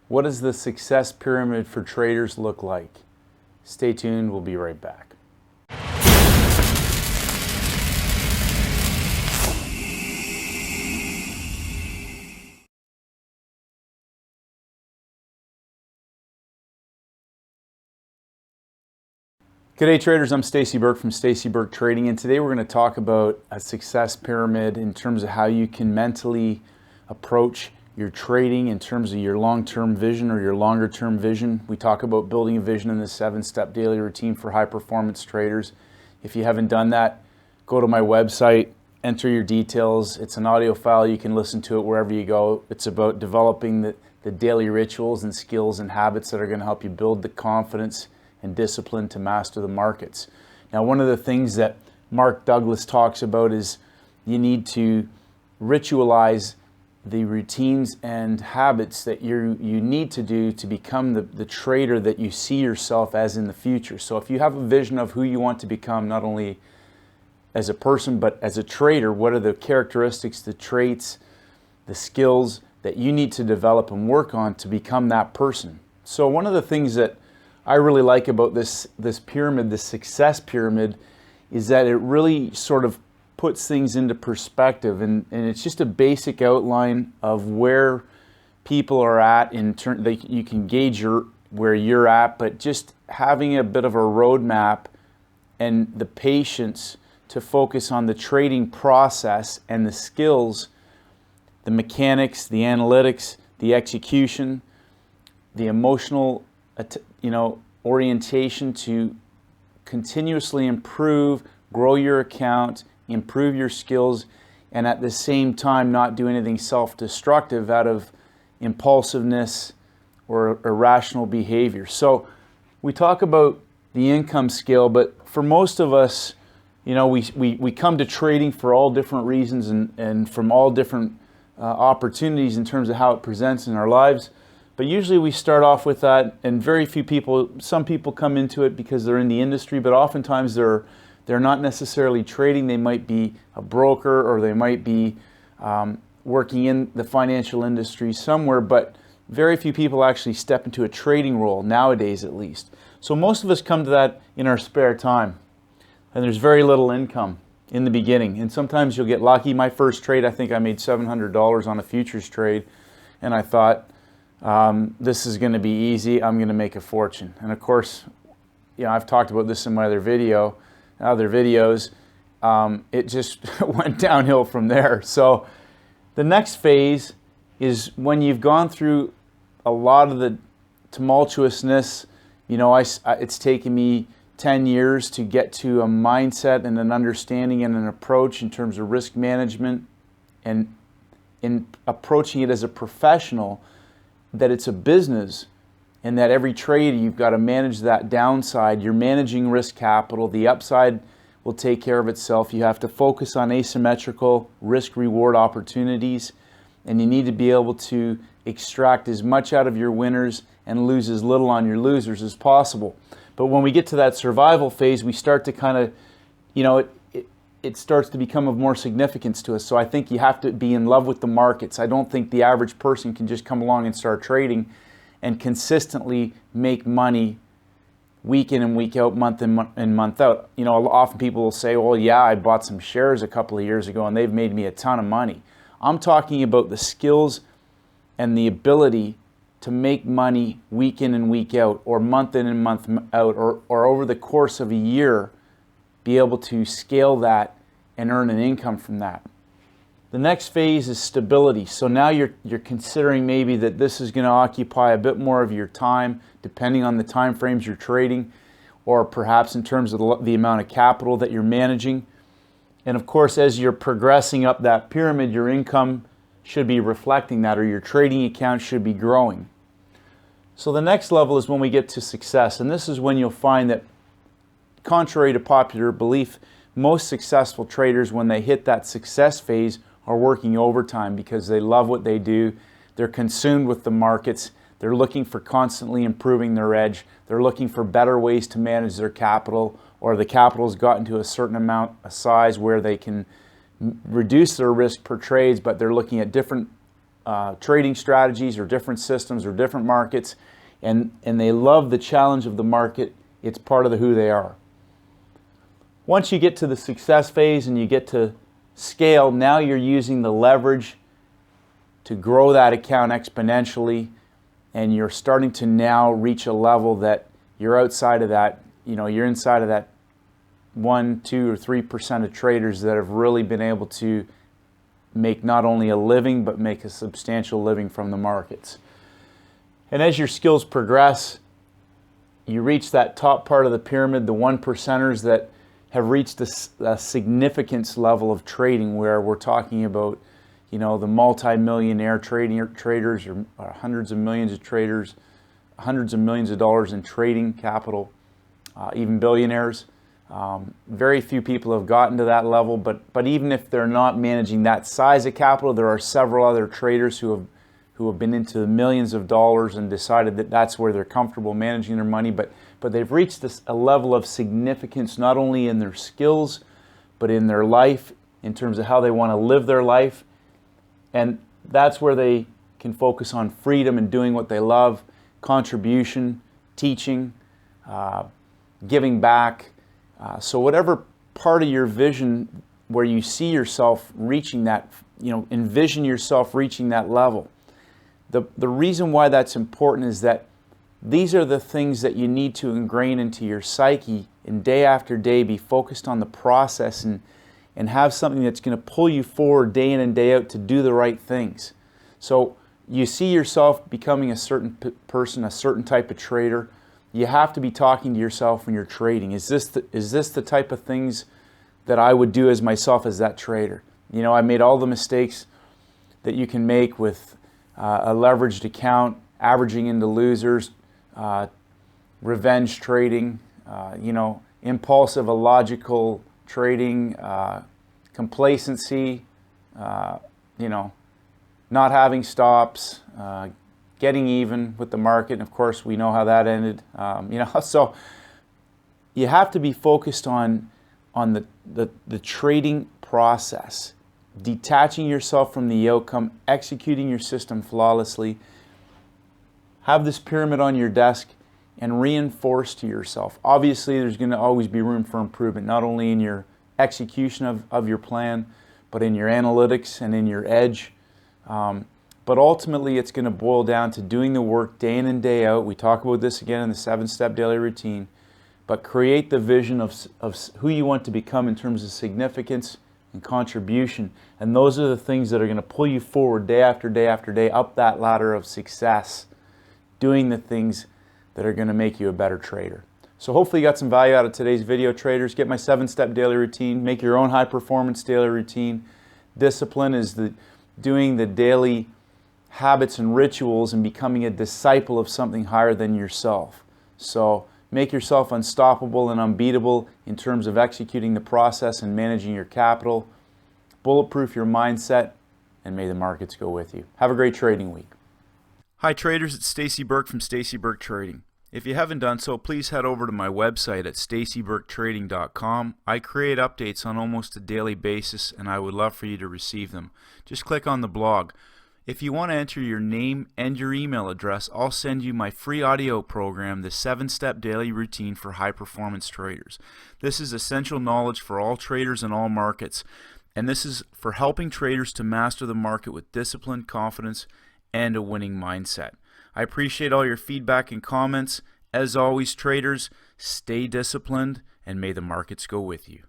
What does the success pyramid for traders look like? Stay tuned, we'll be right back. G'day traders, I'm Stacy Burke from Stacy Burke Trading, and today we're going to talk about a success pyramid in terms of how you can mentally approach your trading in terms of your long-term vision or your longer-term vision. We talk about building a vision in the 7-step daily routine for high-performance traders. If you haven't done that, go to my website, enter your details. It's an audio file. You can listen to it wherever you go. It's about developing the daily rituals and skills and habits that are going to help you build the confidence and discipline to master the markets. Now, one of the things that Mark Douglas talks about is you need to ritualize the routines and habits that you need to do to become the trader that you see yourself as in the future. So if you have a vision of who you want to become, not only as a person, but as a trader, what are the characteristics, the traits, the skills that you need to develop and work on to become that person? So one of the things that I really like about this pyramid, this success pyramid, is that it really sort of puts things into perspective, and it's just a basic outline of where people are at in turn. You can gauge where you're at, but just having a bit of a roadmap and the patience to focus on the trading process and the skills, the mechanics, the analytics, the execution, the emotional orientation to continuously improve, grow your account, improve your skills, and at the same time not do anything self-destructive out of impulsiveness or irrational behavior. So we talk about the income scale, but for most of us, we come to trading for all different reasons and from all different opportunities in terms of how it presents in our lives. But usually we start off with that, and very few people, some people come into it because they're in the industry, but oftentimes they're not necessarily trading. They might be a broker, or they might be working in the financial industry somewhere, but very few people actually step into a trading role, nowadays at least. So most of us come to that in our spare time, and there's very little income in the beginning. And sometimes you'll get lucky. My first trade, I think I made $700 on a futures trade, and I thought, this is going to be easy. I'm going to make a fortune. And of course, I've talked about this in my other videos. It just went downhill from there. So the next phase is when you've gone through a lot of the tumultuousness. It's taken me 10 years to get to a mindset and an understanding and an approach in terms of risk management, and in approaching it as a professional, that it's a business, and that every trade you've got to manage that downside. You're managing risk capital. The upside will take care of itself. You have to focus on asymmetrical risk-reward opportunities, and you need to be able to extract as much out of your winners and lose as little on your losers as possible. But when we get to that survival phase, we start to kind of, it starts to become of more significance to us. So I think you have to be in love with the markets. I don't think the average person can just come along and start trading and consistently make money week in and week out, month in and month out. Often people will say, well, yeah, I bought some shares a couple of years ago and they've made me a ton of money. I'm talking about the skills and the ability to make money week in and week out, or month in and month out, or over the course of a year, be able to scale that and earn an income from that. The next phase is stability. So now you're considering maybe that this is going to occupy a bit more of your time, depending on the time frames you're trading, or perhaps in terms of the amount of capital that you're managing. And of course, as you're progressing up that pyramid, your income should be reflecting that, or your trading account should be growing. So the next level is when we get to success, and this is when you'll find that, contrary to popular belief, most successful traders, when they hit that success phase, are working overtime because they love what they do. They're consumed with the markets. They're looking for constantly improving their edge. They're looking for better ways to manage their capital, or the capital's gotten to a certain amount, a size where they can reduce their risk per trades, but they're looking at different trading strategies or different systems or different markets, and they love the challenge of the market. It's part of who they are. Once you get to the success phase and you get to scale, now you're using the leverage to grow that account exponentially, and you're starting to now reach a level that you're outside of that, you're inside of that 1, 2, or 3% of traders that have really been able to make not only a living, but make a substantial living from the markets. And as your skills progress, you reach that top part of the pyramid, the 1%ers that have reached a significance level of trading, where we're talking about, the multi-millionaire traders or hundreds of millions of traders, hundreds of millions of dollars in trading capital, even billionaires. Very few people have gotten to that level, but even if they're not managing that size of capital, there are several other traders who have been into the millions of dollars and decided that that's where they're comfortable managing their money, but they've reached a level of significance not only in their skills, but in their life, in terms of how they want to live their life. And that's where they can focus on freedom and doing what they love, contribution, teaching, giving back. So whatever part of your vision where you see yourself reaching that, envision yourself reaching that level. The reason why that's important is that these are the things that you need to ingrain into your psyche, and day after day be focused on the process and have something that's going to pull you forward day in and day out to do the right things. So you see yourself becoming a certain person, a certain type of trader. You have to be talking to yourself when you're trading. Is this the type of things that I would do as myself as that trader? I made all the mistakes that you can make with a leveraged account, averaging into losers, revenge trading, impulsive, illogical trading, complacency, not having stops, getting even with the market. And of course, we know how that ended. So you have to be focused on the trading process, detaching yourself from the outcome, executing your system flawlessly. Have this pyramid on your desk and reinforce to yourself. Obviously, there's going to always be room for improvement, not only in your execution of your plan, but in your analytics and in your edge. But ultimately, it's going to boil down to doing the work day in and day out. We talk about this again in the 7-step daily routine. But create the vision of who you want to become in terms of significance and contribution. And those are the things that are going to pull you forward day after day after day up that ladder of success, doing the things that are going to make you a better trader. So hopefully you got some value out of today's video, traders. Get my 7-step daily routine. Make your own high-performance daily routine. Discipline is doing the daily habits and rituals and becoming a disciple of something higher than yourself. So make yourself unstoppable and unbeatable in terms of executing the process and managing your capital. Bulletproof your mindset, and may the markets go with you. Have a great trading week. Hi traders, it's Stacy Burke from Stacy Burke Trading. If you haven't done so, please head over to my website at stacyburketrading.com. I create updates on almost a daily basis, and I would love for you to receive them. Just click on the blog. If you want to enter your name and your email address, I'll send you my free audio program, the 7-Step Daily Routine for High Performance Traders. This is essential knowledge for all traders in all markets, and this is for helping traders to master the market with discipline, confidence, and a winning mindset. I appreciate all your feedback and comments. As always, traders, stay disciplined, and may the markets go with you.